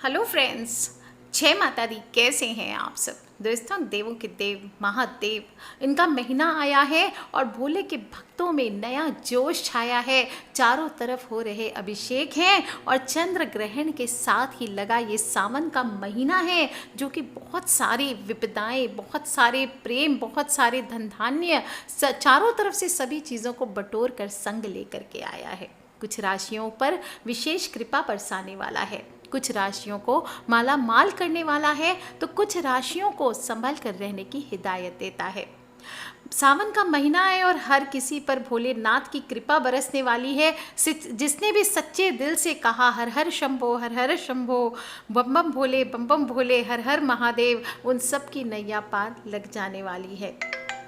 Hello friends, जय माता दी। कैसे हैं आप सब दोस्तों? देवों के देव महादेव, इनका महीना आया है और भोले के भक्तों में नया जोश छाया है। चारों तरफ हो रहे अभिषेक हैं और चंद्र ग्रहण के साथ ही लगा ये सावन का महीना है, जो कि बहुत सारी विपदाएं, बहुत सारे प्रेम, बहुत सारे धन धान्य, चारों तरफ से सभी चीज़ों को बटोर कर संग लेकर के आया है। कुछ राशियों पर विशेष कृपा बरसाने वाला है, कुछ राशियों को माला माल करने वाला है, तो कुछ राशियों को संभल कर रहने की हिदायत देता है। सावन का महीना है और हर किसी पर भोलेनाथ की कृपा बरसने वाली है। जिसने भी सच्चे दिल से कहा हर हर शंभो, हर हर शंभो, बम बम भोले, हर हर महादेव, उन सब की नैया पार लग जाने वाली है।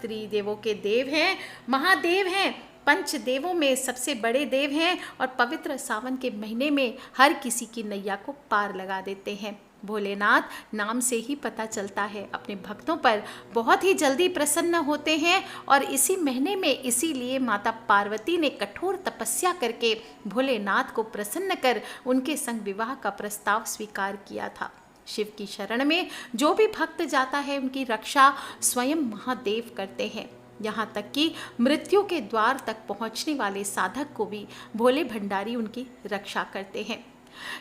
त्रिदेवों के देव हैं, महादेव हैं, पंच देवों में सबसे बड़े देव हैं और पवित्र सावन के महीने में हर किसी की नैया को पार लगा देते हैं। भोलेनाथ नाम से ही पता चलता है, अपने भक्तों पर बहुत ही जल्दी प्रसन्न होते हैं और इसी महीने में इसीलिए माता पार्वती ने कठोर तपस्या करके भोलेनाथ को प्रसन्न कर उनके संग विवाह का प्रस्ताव स्वीकार किया था। शिव की शरण में जो भी भक्त जाता है उनकी रक्षा स्वयं महादेव करते हैं। यहाँ तक कि मृत्यु के द्वार तक पहुँचने वाले साधक को भी भोले भंडारी उनकी रक्षा करते हैं।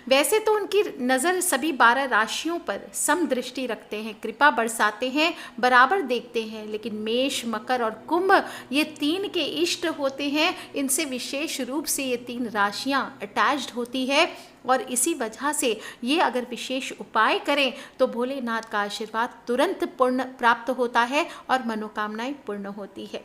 वैसे तो उनकी नज़र सभी 12 राशियों पर समदृष्टि रखते हैं, कृपा बरसाते हैं, बराबर देखते हैं, लेकिन मेष, मकर और कुंभ ये 3 के इष्ट होते हैं। इनसे विशेष रूप से ये 3 राशियां अटैच्ड होती है और इसी वजह से ये अगर विशेष उपाय करें तो भोलेनाथ का आशीर्वाद तुरंत पूर्ण प्राप्त होता है और मनोकामनाएं पूर्ण होती है।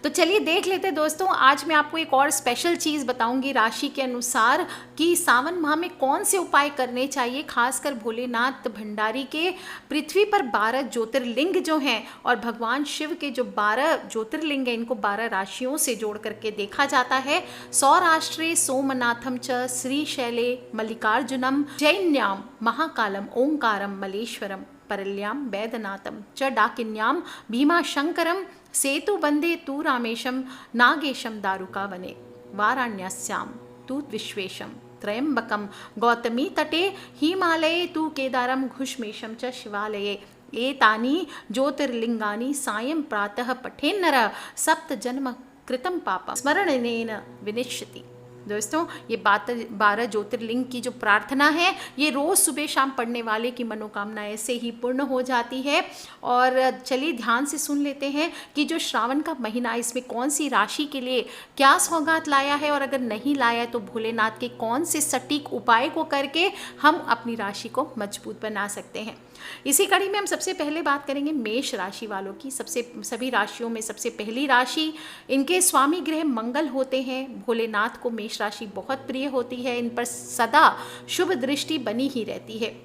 तो चलिए देख लेते दोस्तों, आज मैं आपको एक और स्पेशल चीज़ बताऊंगी राशि के अनुसार कि सावन माह में कौन से उपाय करने चाहिए। खासकर भोलेनाथ भंडारी के पृथ्वी पर 12 ज्योतिर्लिंग जो हैं और भगवान शिव के जो 12 ज्योतिर्लिंग हैं, इनको 12 राशियों से जोड़ करके देखा जाता है। सौराष्ट्रे सोमनाथम च श्रीशैले मल्लिकार्जुनम जैन्याम महाकालम ओंकारम मलेश्वरम परल्याम वैद्यनाथम च डाकिन्याम भीमाशंकरम सेतु बंदे तू रामेशम नागेशम दारुका वने वाराण्यस्याम तू विश्वेशम त्रयंबकम गौतमी तटे हिमालये तू केदारम घुष्मेशम च शिवालये एतानि ज्योतिर्लिंगानि सायं प्रातः पठेन्नर सप्त जन्म कृतं पापम स्मरणेन विनिश्यति। दोस्तों, ये 12 ज्योतिर्लिंग की जो प्रार्थना है ये रोज़ सुबह शाम पढ़ने वाले की मनोकामना ऐसे ही पूर्ण हो जाती है। और चलिए ध्यान से सुन लेते हैं कि जो श्रावण का महीना, इसमें कौन सी राशि के लिए क्या सौगात लाया है और अगर नहीं लाया है तो भोलेनाथ के कौन से सटीक उपाय को करके हम अपनी राशि को मजबूत बना सकते हैं। इसी कड़ी में हम सबसे पहले बात करेंगे मेष राशि वालों की। सभी राशियों में सबसे पहली राशि, इनके स्वामी ग्रह मंगल होते हैं। भोलेनाथ को मेष राशि बहुत प्रिय होती है, इन पर सदा शुभ दृष्टि बनी ही रहती है।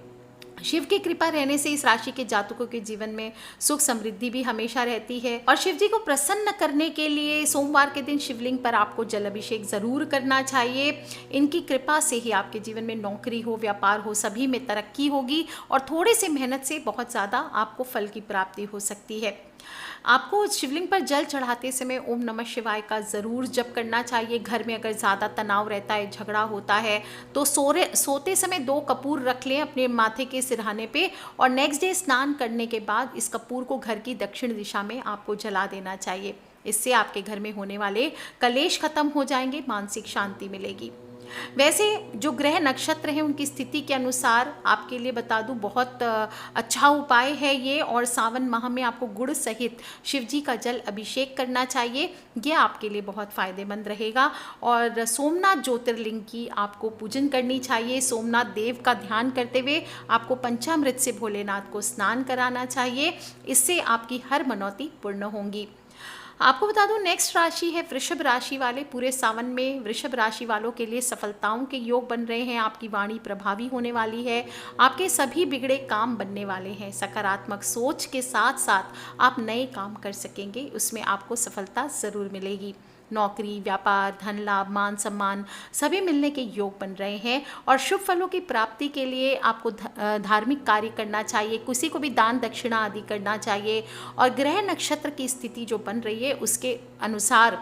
शिव की कृपा रहने से इस राशि के जातकों के जीवन में सुख समृद्धि भी हमेशा रहती है। और शिव जी को प्रसन्न करने के लिए सोमवार के दिन शिवलिंग पर आपको जल अभिषेक जरूर करना चाहिए। इनकी कृपा से ही आपके जीवन में नौकरी हो, व्यापार हो, सभी में तरक्की होगी और थोड़े से मेहनत से बहुत ज़्यादा आपको फल की प्राप्ति हो सकती है। आपको शिवलिंग पर जल चढ़ाते समय ओम नमः शिवाय का ज़रूर जप करना चाहिए। घर में अगर ज़्यादा तनाव रहता है, झगड़ा होता है, तो सोते समय 2 कपूर रख लें अपने माथे के सिरहाने पे और नेक्स्ट डे स्नान करने के बाद इस कपूर को घर की दक्षिण दिशा में आपको जला देना चाहिए। इससे आपके घर में होने वाले कलेश खत्म हो जाएंगे, मानसिक शांति मिलेगी। वैसे जो ग्रह नक्षत्र हैं उनकी स्थिति के अनुसार आपके लिए बता दूं बहुत अच्छा उपाय है ये। और सावन माह में आपको गुड़ सहित शिव जी का जल अभिषेक करना चाहिए, ये आपके लिए बहुत फ़ायदेमंद रहेगा। और सोमनाथ ज्योतिर्लिंग की आपको पूजन करनी चाहिए। सोमनाथ देव का ध्यान करते हुए आपको पंचामृत से भोलेनाथ को स्नान कराना चाहिए, इससे आपकी हर मनौती पूर्ण होंगी। आपको बता दूं नेक्स्ट राशि है वृषभ राशि वाले। पूरे सावन में वृषभ राशि वालों के लिए सफलताओं के योग बन रहे हैं। आपकी वाणी प्रभावी होने वाली है, आपके सभी बिगड़े काम बनने वाले हैं। सकारात्मक सोच के साथ साथ आप नए काम कर सकेंगे, उसमें आपको सफलता ज़रूर मिलेगी। नौकरी, व्यापार, धन लाभ, मान सम्मान सभी मिलने के योग बन रहे हैं और शुभ फलों की प्राप्ति के लिए आपको धार्मिक कार्य करना चाहिए, किसी को भी दान दक्षिणा आदि करना चाहिए। और ग्रह नक्षत्र की स्थिति जो बन रही है उसके अनुसार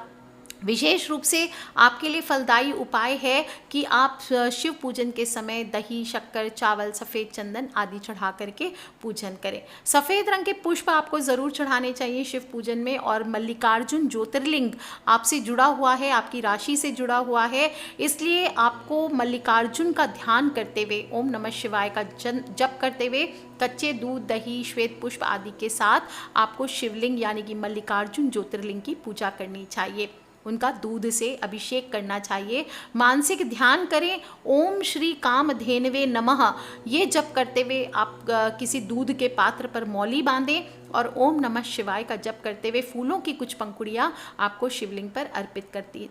विशेष रूप से आपके लिए फलदायी उपाय है कि आप शिव पूजन के समय दही, शक्कर, चावल, सफ़ेद चंदन आदि चढ़ा करके पूजन करें। सफ़ेद रंग के पुष्प आपको ज़रूर चढ़ाने चाहिए शिव पूजन में। और मल्लिकार्जुन ज्योतिर्लिंग आपसे जुड़ा हुआ है, आपकी राशि से जुड़ा हुआ है, इसलिए आपको मल्लिकार्जुन का ध्यान करते हुए, ओम नमः शिवाय का जप करते हुए कच्चे दूध, दही, श्वेत पुष्प आदि के साथ आपको शिवलिंग यानी कि मल्लिकार्जुन ज्योतिर्लिंग की पूजा करनी चाहिए। उनका दूध से अभिषेक करना चाहिए। मानसिक ध्यान करें, ओम श्री कामधेनवे नमः ये जप करते हुए आप किसी दूध के पात्र पर मौली बांधें और ओम नमः शिवाय का जप करते हुए फूलों की कुछ पंखुड़ियाँ आपको शिवलिंग पर अर्पित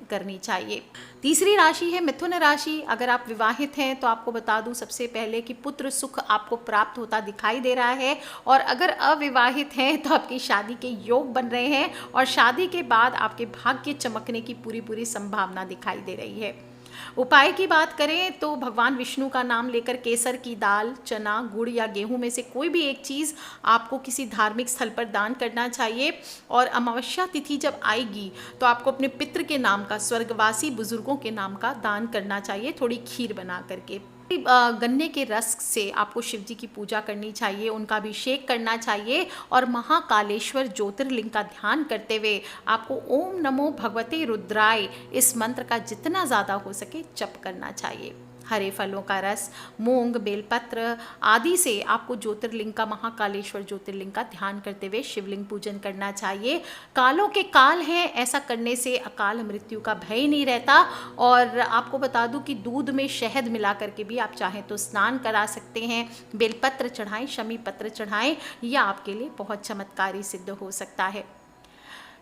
करनी चाहिए। तीसरी राशि है मिथुन राशि। अगर आप विवाहित हैं तो आपको बता दूं सबसे पहले कि पुत्र सुख आपको प्राप्त होता दिखाई दे रहा है, और अगर अविवाहित हैं तो आपकी शादी के योग बन रहे हैं और शादी के बाद आपके भाग्य चमकने की पूरी संभावना दिखाई दे रही है। उपाय की बात करें तो भगवान विष्णु का नाम लेकर केसर की दाल, चना, गुड़ या गेहूं में से कोई भी एक चीज़ आपको किसी धार्मिक स्थल पर दान करना चाहिए। और अमावस्या तिथि जब आएगी तो आपको अपने पितृ के नाम का, स्वर्गवासी बुजुर्गों के नाम का दान करना चाहिए, थोड़ी खीर बना करके। गन्ने के रस से आपको शिव जी की पूजा करनी चाहिए, उनका अभिषेक करना चाहिए और महाकालेश्वर ज्योतिर्लिंग का ध्यान करते हुए आपको ओम नमो भगवते रुद्राय इस मंत्र का जितना ज़्यादा हो सके जप करना चाहिए। हरे फलों का रस, मूंग, बेलपत्र आदि से आपको ज्योतिर्लिंग का, महाकालेश्वर ज्योतिर्लिंग का ध्यान करते हुए शिवलिंग पूजन करना चाहिए। कालों के काल हैं, ऐसा करने से अकाल मृत्यु का भय नहीं रहता। और आपको बता दूं कि दूध में शहद मिला करके भी आप चाहें तो स्नान करा सकते हैं। बेलपत्र चढ़ाएं, शमी पत्र चढ़ाएं, यह आपके लिए बहुत चमत्कारी सिद्ध हो सकता है।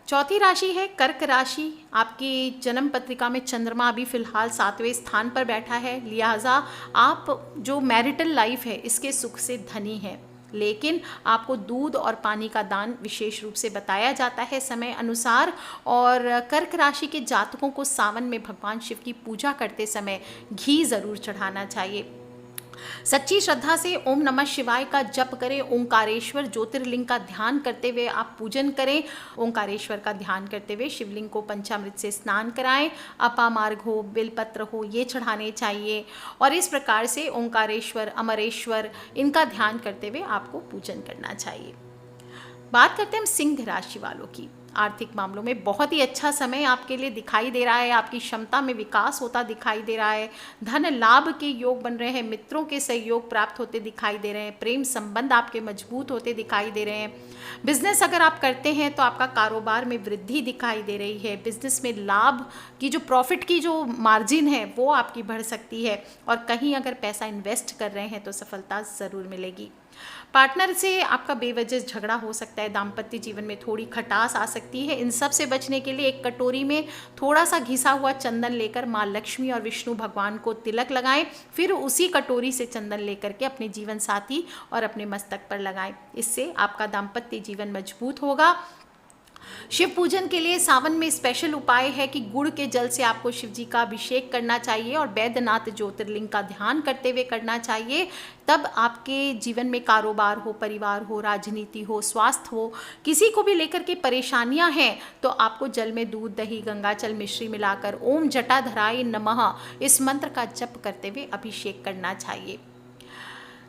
चौथी राशि है कर्क राशि। आपकी जन्म पत्रिका में चंद्रमा अभी फिलहाल 7वें स्थान पर बैठा है, लिहाजा आप जो मैरिटल लाइफ है इसके सुख से धनी हैं, लेकिन आपको दूध और पानी का दान विशेष रूप से बताया जाता है समय अनुसार। और कर्क राशि के जातकों को सावन में भगवान शिव की पूजा करते समय घी ज़रूर चढ़ाना चाहिए। सच्ची श्रद्धा से ओम नमः शिवाय का जप करें, ओंकारेश्वर ज्योतिर्लिंग का ध्यान करते हुए आप पूजन करें। ओंकारेश्वर का ध्यान करते हुए शिवलिंग को पंचामृत से स्नान कराएं। अपामार्ग हो, बेलपत्र हो, ये चढ़ाने चाहिए। और इस प्रकार से ओंकारेश्वर, अमरेश्वर इनका ध्यान करते हुए आपको पूजन करना चाहिए। बात करते हैं हम सिंह राशि वालों की। आर्थिक मामलों में बहुत ही अच्छा समय आपके लिए दिखाई दे रहा है, आपकी क्षमता में विकास होता दिखाई दे रहा है, धन लाभ के योग बन रहे हैं, मित्रों के सहयोग प्राप्त होते दिखाई दे रहे हैं, प्रेम संबंध आपके मजबूत होते दिखाई दे रहे हैं। बिजनेस अगर आप करते हैं तो आपका कारोबार में वृद्धि दिखाई दे रही है। बिजनेस में लाभ की जो प्रॉफिट की जो मार्जिन है वो आपकी बढ़ सकती है। और कहीं अगर पैसा इन्वेस्ट कर रहे हैं तो सफलता ज़रूर मिलेगी। पार्टनर से आपका बेवजह झगड़ा हो सकता है, दाम्पत्य जीवन में थोड़ी खटास आ सकती है। इन सब से बचने के लिए एक कटोरी में थोड़ा सा घिसा हुआ चंदन लेकर माँ लक्ष्मी और विष्णु भगवान को तिलक लगाएं, फिर उसी कटोरी से चंदन लेकर के अपने जीवन साथी और अपने मस्तक पर लगाएं। इससे आपका दाम्पत्य जीवन मजबूत होगा। शिव पूजन के लिए सावन में स्पेशल उपाय है कि गुड़ के जल से आपको शिव जी का अभिषेक करना चाहिए और बैद्यनाथ ज्योतिर्लिंग का ध्यान करते हुए करना चाहिए। तब आपके जीवन में कारोबार हो, परिवार हो, राजनीति हो, स्वास्थ्य हो, किसी को भी लेकर के परेशानियां हैं तो आपको जल में दूध, दही, गंगाजल, मिश्री मिलाकर ओम जटाधराय नमः इस मंत्र का जप करते हुए अभिषेक करना चाहिए।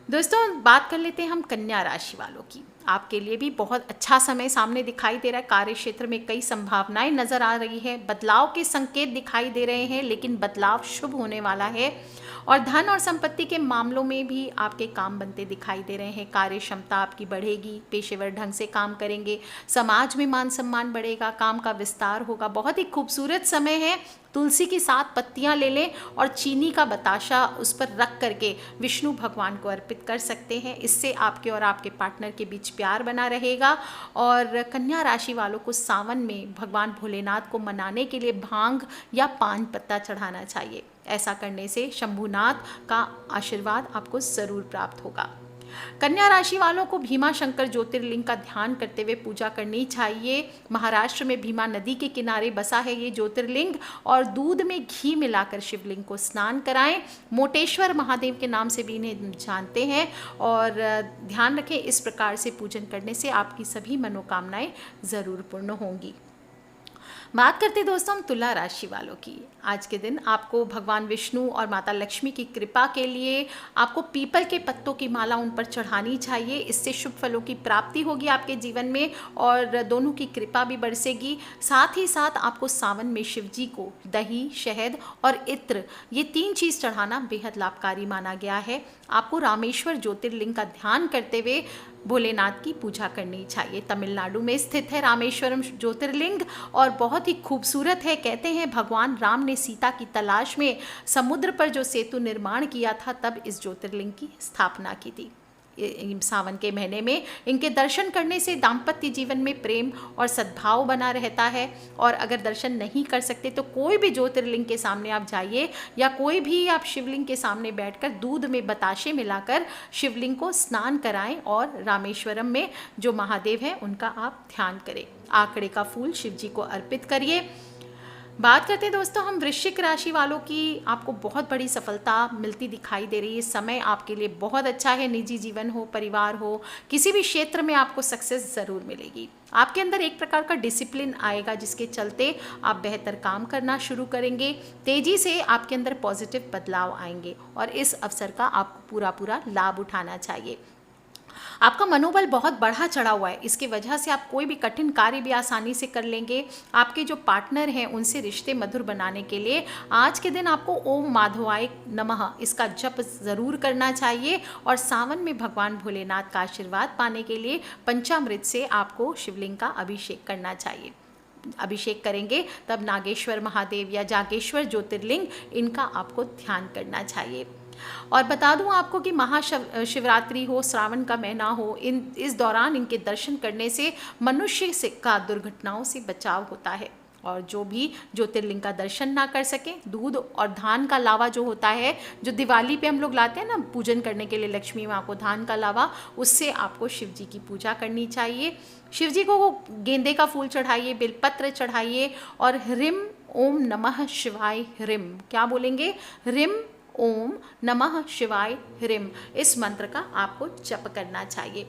दोस्तों, बात कर लेते हैं हम कन्या राशि वालों की। आपके लिए भी बहुत अच्छा समय सामने दिखाई दे रहा है। कार्य क्षेत्र में कई संभावनाएं नजर आ रही है, बदलाव के संकेत दिखाई दे रहे हैं, लेकिन बदलाव शुभ होने वाला है। और धन और संपत्ति के मामलों में भी आपके काम बनते दिखाई दे रहे हैं। कार्य क्षमता आपकी बढ़ेगी, पेशेवर ढंग से काम करेंगे, समाज में मान सम्मान बढ़ेगा, काम का विस्तार होगा। बहुत ही खूबसूरत समय है। तुलसी की 7 पत्तियां ले लें और चीनी का बताशा उस पर रख करके विष्णु भगवान को अर्पित कर सकते हैं। इससे आपके और आपके पार्टनर के बीच प्यार बना रहेगा। और कन्या राशि वालों को सावन में भगवान भोलेनाथ को मनाने के लिए भांग या पान पत्ता चढ़ाना चाहिए। ऐसा करने से शंभुनाथ का आशीर्वाद आपको ज़रूर प्राप्त होगा। कन्या राशि वालों को भीमा शंकर ज्योतिर्लिंग का ध्यान करते हुए पूजा करनी चाहिए। महाराष्ट्र में भीमा नदी के किनारे बसा है ये ज्योतिर्लिंग। और दूध में घी मिलाकर शिवलिंग को स्नान कराएं। मोटेश्वर महादेव के नाम से भी इन्हें जानते हैं। और ध्यान रखें, इस प्रकार से पूजन करने से आपकी सभी मनोकामनाएं ज़रूर पूर्ण होंगी। बात करते हैं दोस्तों हम तुला राशि वालों की। आज के दिन आपको भगवान विष्णु और माता लक्ष्मी की कृपा के लिए आपको पीपल के पत्तों की माला उन पर चढ़ानी चाहिए। इससे शुभ फलों की प्राप्ति होगी आपके जीवन में और दोनों की कृपा भी बरसेगी। साथ ही साथ आपको सावन में शिव जी को दही, शहद और इत्र, ये 3 चीज़ चढ़ाना बेहद लाभकारी माना गया है। आपको रामेश्वर ज्योतिर्लिंग का ध्यान करते हुए भोलेनाथ की पूजा करनी चाहिए। तमिलनाडु में स्थित है रामेश्वरम ज्योतिर्लिंग और बहुत ही खूबसूरत है। कहते हैं भगवान राम ने सीता की तलाश में समुद्र पर जो सेतु निर्माण किया था तब इस ज्योतिर्लिंग की स्थापना की थी। सावन के महीने में इनके दर्शन करने से दाम्पत्य जीवन में प्रेम और सद्भाव बना रहता है। और अगर दर्शन नहीं कर सकते तो कोई भी ज्योतिर्लिंग के सामने आप जाइए या कोई भी आप शिवलिंग के सामने बैठकर दूध में बताशे मिलाकर शिवलिंग को स्नान कराएं और रामेश्वरम में जो महादेव हैं उनका आप ध्यान करें। आंकड़े का फूल शिव जी को अर्पित करिए। बात करते हैं दोस्तों हम वृश्चिक राशि वालों की। आपको बहुत बड़ी सफलता मिलती दिखाई दे रही है। समय आपके लिए बहुत अच्छा है। निजी जीवन हो, परिवार हो, किसी भी क्षेत्र में आपको सक्सेस ज़रूर मिलेगी। आपके अंदर एक प्रकार का डिसिप्लिन आएगा जिसके चलते आप बेहतर काम करना शुरू करेंगे। तेज़ी से आपके अंदर पॉजिटिव बदलाव आएंगे और इस अवसर का आपको पूरा पूरा लाभ उठाना चाहिए। आपका मनोबल बहुत बढ़ा चढ़ा हुआ है, इसकी वजह से आप कोई भी कठिन कार्य भी आसानी से कर लेंगे। आपके जो पार्टनर हैं उनसे रिश्ते मधुर बनाने के लिए आज के दिन आपको ओम माधवाय नमः इसका जप ज़रूर करना चाहिए। और सावन में भगवान भोलेनाथ का आशीर्वाद पाने के लिए पंचामृत से आपको शिवलिंग का अभिषेक करना चाहिए। अभिषेक करेंगे तब नागेश्वर महादेव या जागेश्वर ज्योतिर्लिंग इनका आपको ध्यान करना चाहिए। और बता दूं आपको कि महाशिवरात्रि हो, श्रावण का महीना हो, इस दौरान इनके दर्शन करने से मनुष्य का दुर्घटनाओं से बचाव होता है। और जो भी ज्योतिर्लिंग का दर्शन ना कर सके, दूध और धान का लावा जो होता है, जो दिवाली पे हम लोग लाते हैं ना पूजन करने के लिए लक्ष्मी माँ को, धान का लावा, उससे आपको शिव जी की पूजा करनी चाहिए। शिव जी को गेंदे का फूल चढ़ाइए, बेलपत्र चढ़ाइए और ह्रीम ओम नमः शिवाय ह्रीम, क्या बोलेंगे, ह्रीम ओम नमः शिवाय ह्रीम, इस मंत्र का आपको जप करना चाहिए।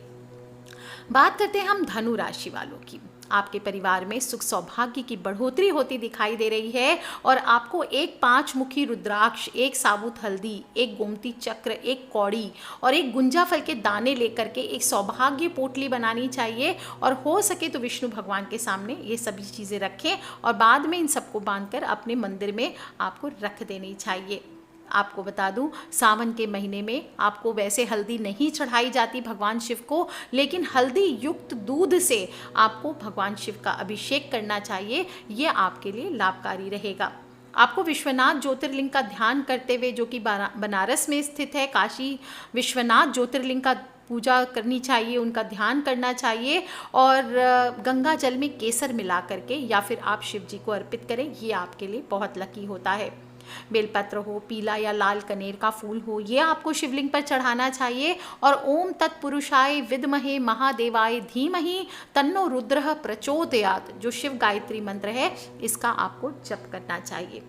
बात करते हैं हम धनु राशि वालों की। आपके परिवार में सुख सौभाग्य की बढ़ोतरी होती दिखाई दे रही है और आपको एक 5 मुखी रुद्राक्ष, एक साबुत हल्दी, एक गोमती चक्र, एक कौड़ी और एक गुंजा फल के दाने लेकर के एक सौभाग्य पोटली बनानी चाहिए। और हो सके तो विष्णु भगवान के सामने ये सभी चीज़ें रखें और बाद में इन सबको बांधकर अपने मंदिर में आपको रख देनी चाहिए। आपको बता दूं सावन के महीने में आपको वैसे हल्दी नहीं चढ़ाई जाती भगवान शिव को, लेकिन हल्दी युक्त दूध से आपको भगवान शिव का अभिषेक करना चाहिए। ये आपके लिए लाभकारी रहेगा। आपको विश्वनाथ ज्योतिर्लिंग का ध्यान करते हुए, जो कि बनारस में स्थित है, काशी विश्वनाथ ज्योतिर्लिंग का पूजा करनी चाहिए, उनका ध्यान करना चाहिए और गंगा जल में केसर मिला करके या फिर आप शिव जी को अर्पित करें, ये आपके लिए बहुत लकी होता है। बेलपत्र हो, पीला या लाल कनेर का फूल हो, ये आपको शिवलिंग पर चढ़ाना चाहिए। और ओम तत्पुरुषाय विद्महे महादेवाय धीमहि तन्नो रुद्रः प्रचोदयात्, जो शिव गायत्री मंत्र है, इसका आपको जप करना चाहिए।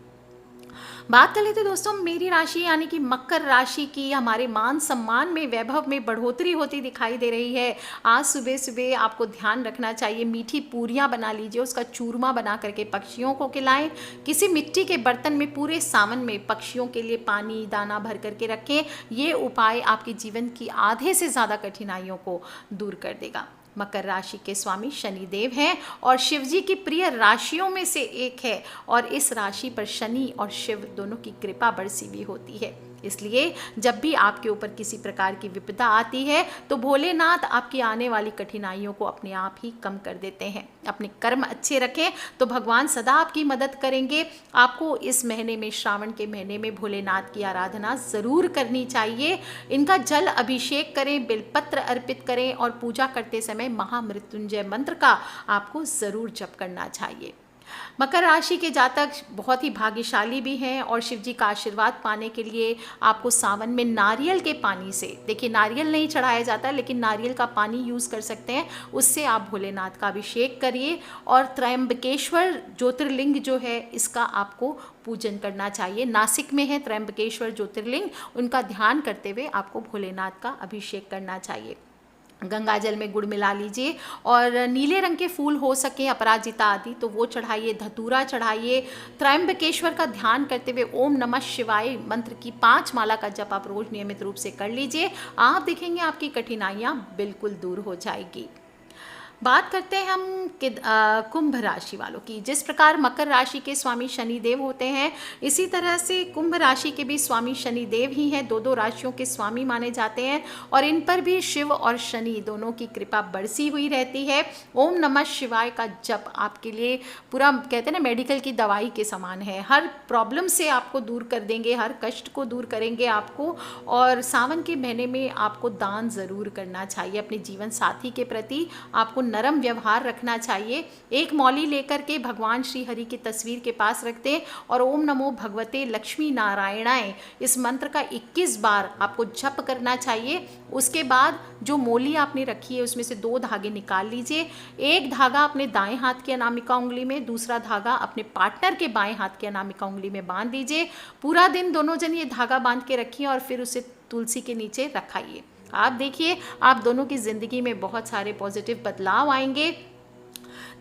बात कर लेते दोस्तों मेरी राशि यानी कि मकर राशि की। हमारे मान सम्मान में, वैभव में बढ़ोतरी होती दिखाई दे रही है। आज सुबह सुबह आपको ध्यान रखना चाहिए, मीठी पूरियां बना लीजिए, उसका चूरमा बना करके पक्षियों को खिलाएं। किसी मिट्टी के बर्तन में पूरे सावन में पक्षियों के लिए पानी दाना भर करके रखें। ये उपाय आपके जीवन की आधे से ज़्यादा कठिनाइयों को दूर कर देगा। मकर राशि के स्वामी शनिदेव हैं और शिव जी की प्रिय राशियों में से एक है और इस राशि पर शनि और शिव दोनों की कृपा बरसी हुई होती है। इसलिए जब भी आपके ऊपर किसी प्रकार की विपदा आती है तो भोलेनाथ आपकी आने वाली कठिनाइयों को अपने आप ही कम कर देते हैं। अपने कर्म अच्छे रखें तो भगवान सदा आपकी मदद करेंगे। आपको इस महीने में, श्रावण के महीने में भोलेनाथ की आराधना ज़रूर करनी चाहिए। इनका जल अभिषेक करें, बेलपत्र अर्पित करें और पूजा करते समय महामृत्युंजय मंत्र का आपको ज़रूर जप करना चाहिए। मकर राशि के जातक बहुत ही भाग्यशाली भी हैं और शिव जी का आशीर्वाद पाने के लिए आपको सावन में नारियल के पानी से, देखिए नारियल नहीं चढ़ाया जाता लेकिन नारियल का पानी यूज़ कर सकते हैं, उससे आप भोलेनाथ का अभिषेक करिए। और त्रयंबकेश्वर ज्योतिर्लिंग जो है इसका आपको पूजन करना चाहिए। नासिक में है त्रयंबकेश्वर ज्योतिर्लिंग, उनका ध्यान करते हुए आपको भोलेनाथ का अभिषेक करना चाहिए। गंगा जल में गुड़ मिला लीजिए और नीले रंग के फूल हो सके अपराजिता आदि तो वो चढ़ाइए, धतूरा चढ़ाइए। त्रयंबकेश्वर का ध्यान करते हुए ओम नमः शिवाय मंत्र की 5 माला का जप आप रोज नियमित रूप से कर लीजिए। आप देखेंगे आपकी कठिनाइयाँ बिल्कुल दूर हो जाएगी। बात करते हैं हम कुंभ राशि वालों की। जिस प्रकार मकर राशि के स्वामी शनिदेव होते हैं, इसी तरह से कुंभ राशि के भी स्वामी शनिदेव ही हैं। दो राशियों के स्वामी माने जाते हैं और इन पर भी शिव और शनि दोनों की कृपा बरसी हुई रहती है। ओम नमः शिवाय का जप आपके लिए पूरा कहते हैं ना मेडिकल की दवाई के समान है। हर प्रॉब्लम से आपको दूर कर देंगे, हर कष्ट को दूर करेंगे आपको। और सावन के महीने में आपको दान ज़रूर करना चाहिए। अपने जीवन साथी के प्रति आपको नरम व्यवहार रखना चाहिए। एक मौली लेकर के भगवान श्री हरि की तस्वीर के पास रख दें और ओम नमो भगवते लक्ष्मी नारायणाय इस मंत्र का 21 बार आपको जप करना चाहिए। उसके बाद जो मौली आपने रखी है उसमें से 2 धागे निकाल लीजिए। एक धागा अपने दाएं हाथ की अनामिका उंगली में, दूसरा धागा अपने पार्टनर के बाएं हाथ की अनामिका उंगली में बांध दीजिए। पूरा दिन दोनों जन ये धागा बांध के रखिए और फिर उसे तुलसी के नीचे रखाइए। आप देखिए आप दोनों की ज़िंदगी में बहुत सारे पॉजिटिव बदलाव आएंगे।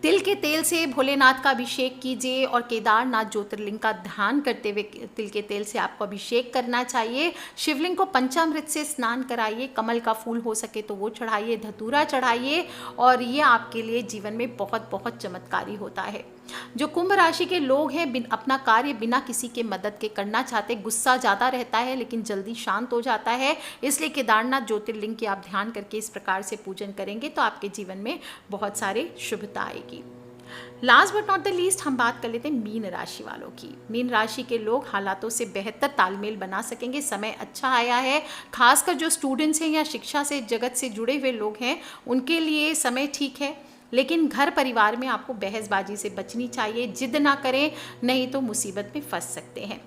तिल के तेल से भोलेनाथ का अभिषेक कीजिए और केदारनाथ ज्योतिर्लिंग का ध्यान करते हुए तिल के तेल से आपको अभिषेक करना चाहिए। शिवलिंग को पंचामृत से स्नान कराइए, कमल का फूल हो सके तो वो चढ़ाइए, धतूरा चढ़ाइए और ये आपके लिए जीवन में बहुत बहुत चमत्कारी होता है। जो कुंभ राशि के लोग हैं अपना कार्य बिना किसी के मदद के करना चाहते, गुस्सा ज़्यादा रहता है लेकिन जल्दी शांत हो जाता है। इसलिए केदारनाथ ज्योतिर्लिंग की आप ध्यान करके इस प्रकार से पूजन करेंगे तो आपके जीवन में बहुत सारे शुभता आएगी। Last but not the least हम बात कर लेते हैं मीन राशि वालों की। मीन राशि के लोग हालातों से बेहतर तालमेल बना सकेंगे। समय अच्छा आया है। खासकर जो स्टूडेंट्स हैं या शिक्षा से जगत से जुड़े हुए लोग हैं उनके लिए समय ठीक है, लेकिन घर परिवार में आपको बहसबाजी से बचनी चाहिए। जिद ना करें, नहीं तो मुसीबत में फंस सकते हैं।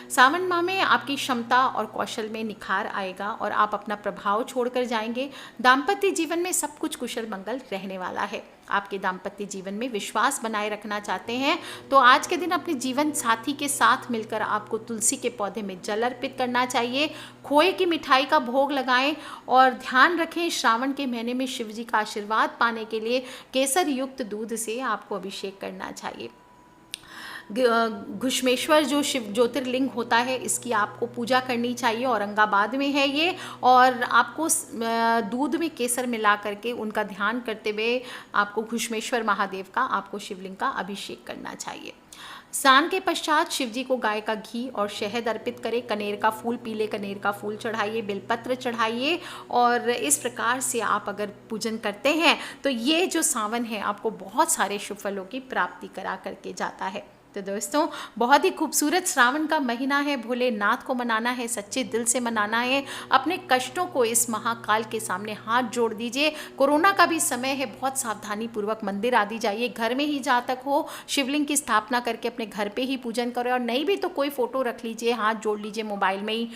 सावन माह में आपकी क्षमता और कौशल में निखार आएगा और आप अपना प्रभाव छोड़कर जाएंगे। दाम्पत्य जीवन में सब कुछ कुशल मंगल रहने वाला है। आपके दाम्पत्य जीवन में विश्वास बनाए रखना चाहते हैं तो आज के दिन अपने जीवन साथी के साथ मिलकर आपको तुलसी के पौधे में जल अर्पित करना चाहिए। खोए की मिठाई का भोग लगाएं और ध्यान रखें श्रावण के महीने में शिव जी का आशीर्वाद पाने के लिए केसर युक्त दूध से आपको अभिषेक करना चाहिए। घुश्मेश्वर जो शिव ज्योतिर्लिंग होता है इसकी आपको पूजा करनी चाहिए। औरंगाबाद में है ये और आपको दूध में केसर मिला करके उनका ध्यान करते हुए आपको घुश्मेश्वर महादेव का आपको शिवलिंग का अभिषेक करना चाहिए। स्नान के पश्चात शिव जी को गाय का घी और शहद अर्पित करें। कनेर का फूल, पीले कनेर का फूल चढ़ाइए, बेलपत्र चढ़ाइए और इस प्रकार से आप अगर पूजन करते हैं तो ये जो सावन है आपको बहुत सारे शुभ फलों की प्राप्ति करा करके जाता है। तो दोस्तों बहुत ही खूबसूरत श्रावण का महीना है। भोलेनाथ को मनाना है, सच्चे दिल से मनाना है। अपने कष्टों को इस महाकाल के सामने हाथ जोड़ दीजिए। कोरोना का भी समय है, बहुत सावधानी पूर्वक मंदिर आदि जाइए। घर में ही जहाँ तक हो शिवलिंग की स्थापना करके अपने घर पे ही पूजन करें और नहीं भी तो कोई फ़ोटो रख लीजिए, हाथ जोड़ लीजिए, मोबाइल में ही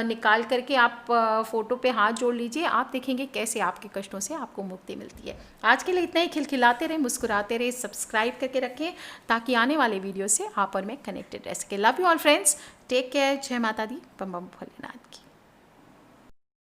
निकाल करके आप फ़ोटो पे हाथ जोड़ लीजिए। आप देखेंगे कैसे आपके कष्टों से आपको मुक्ति मिलती है। आज के लिए इतना ही। खिलखिलाते रहे, मुस्कुराते रहे, सब्सक्राइब करके रखें ताकि आने वाले वीडियो से आप और मैं कनेक्टेड रह सके। Love you all friends, take care. जय माता दी, बम बम भोलेनाथ की।